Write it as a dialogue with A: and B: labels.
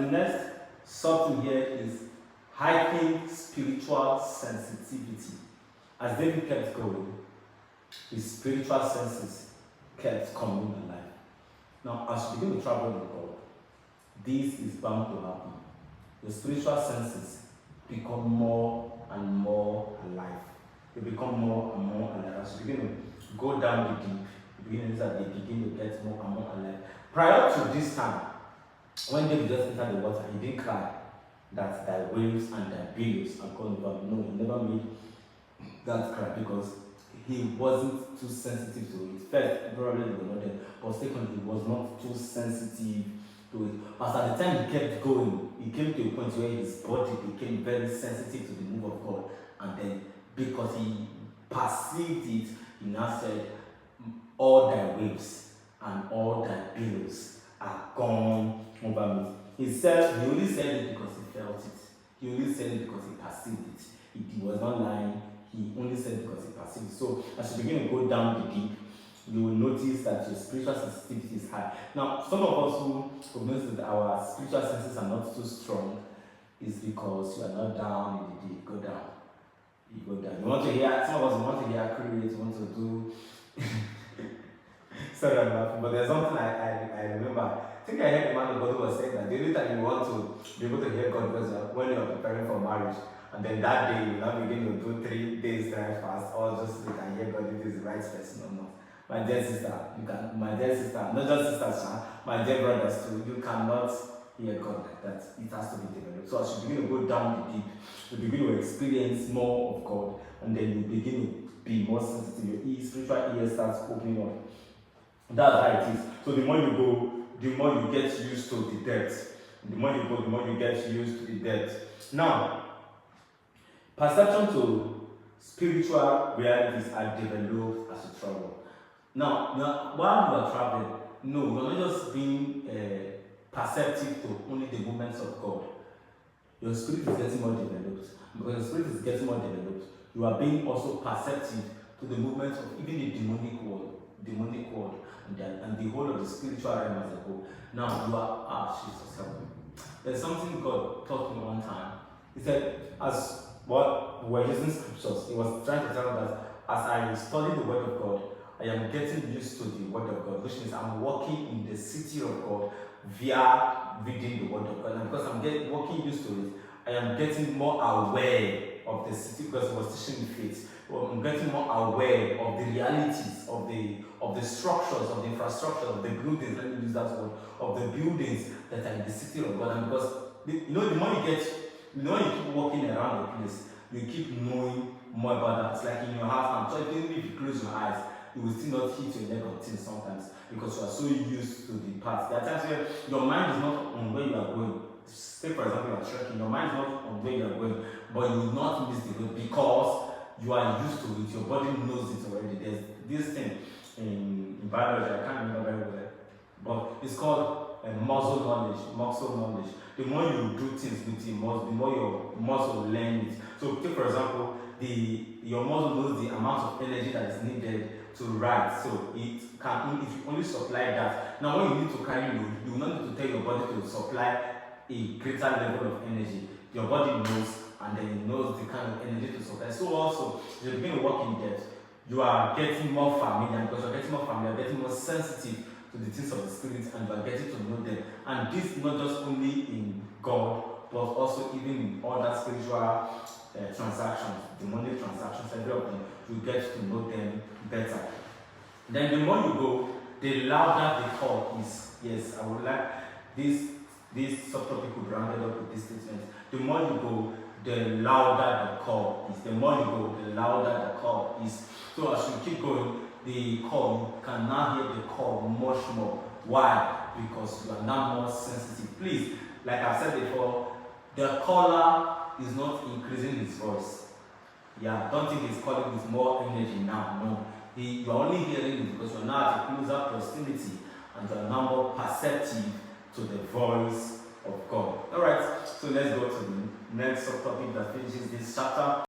A: the next subtle here is heightened spiritual sensitivity. As David kept going, his spiritual senses kept coming alive. Now, as you begin to travel with God, this is bound to happen. Your spiritual senses become more and more alive. They become more and more alive. As you begin to go down the deep, they begin to get more and more alive. Prior to this time, when David just entered the water, he didn't cry that thy waves and thy billows are gone over. No, he never made that cry because he wasn't too sensitive to it. First, probably he was not there, but second, he was not too sensitive to it. But at the time he kept going, he came to a point where his body became very sensitive to the move of God. And then, because he perceived it, he now said, all thy waves and all thy billows are gone over me. He only said it because he felt it. He only said it because he perceived it. He was not lying. He only said it because he perceived it. So as you begin to go down the deep, you will notice that your spiritual sensitivity is high. Now, some of us who notice that our spiritual senses are not too strong is because you are not down in the deep. Go down. You go down. You want to hear, some of us want to hear create, want to do. Sorry, I'm laughing, but there's something I remember. I think I heard the man of God who was saying that the only time you want to be able to hear God was when you're preparing for marriage. And then that day, you now begin to do 3 days dry fast, or just you can hear God if it's the right person or not. My dear sister, not just sisters, my dear brothers too, you cannot hear God like that. It has to be developed. So as you begin to go down the deep, you begin to experience more of God, and then you begin to be more sensitive. Your spiritual ear starts opening up. That's how it is. So the more you go, the more you get used to the depth. The more you go, the more you get used to the depth. Now, perception to spiritual realities are developed as you travel. Now, while you are traveling, no, you're not just being perceptive to only the movements of God. Your spirit is getting more developed. Because your spirit is getting more developed, you are being also perceptive to the movements of even the demonic world, and the whole of the spiritual realm as a whole. Now you are, Jesus help me. There's something God taught me one time. He said, as what we were using scriptures, he was trying to tell me that as I study the word of God, I am getting used to the word of God, which means I'm walking in the city of God via reading the word of God. And because I'm walking used to it, I am getting more aware of the city because he was teaching me faith. I'm getting more aware of the realities of the structures, of the infrastructure, of the buildings, let me use that word, of the buildings that are in the city of God. And because the more you get, when you keep walking around the place, you keep knowing more about that. It's like in your house now. So even if you close your eyes, you will still not hit your leg on things sometimes because you are so used to the path. There are times where your mind is not on where you are going. Say for example, you are trekking, your mind is not on where you are going, but you will not miss the road because you are used to it, your body knows it already. There's this thing in biology, I can't remember very well, but it's called muscle knowledge. The more you do things with the muscle, the more your muscle learn it. So take for example, your muscle knows the amount of energy that is needed to ride. So it can, if you only supply that. Now when you need to carry load, you will not need to tell your body to supply a greater level of energy. Your body knows, and then it knows the kind of energy to supply. So also, as you begin to work in depth, you are getting more familiar, because you're getting more familiar, getting more sensitive to the things of the spirit, and you are getting to know them. And this not just only in God, but also even in other spiritual transactions, demonic transactions, every of them, you get to know them better. Then the more you go, the louder the call is. Yes, I would like this subtopic could be rounded up with this statement. The more you go, the louder the call is. The more you go, the louder the call is. So as you keep going, the call, you can now hear the call much more. Why? Because you are now more sensitive. Please, like I've said before, the caller is not increasing his voice. Yeah, don't think he's calling with more energy now. No. You are only hearing it because you are now at a closer proximity and you are now more perceptive to the voice of God. Alright, so let's go to the next subtopic that finishes this chapter.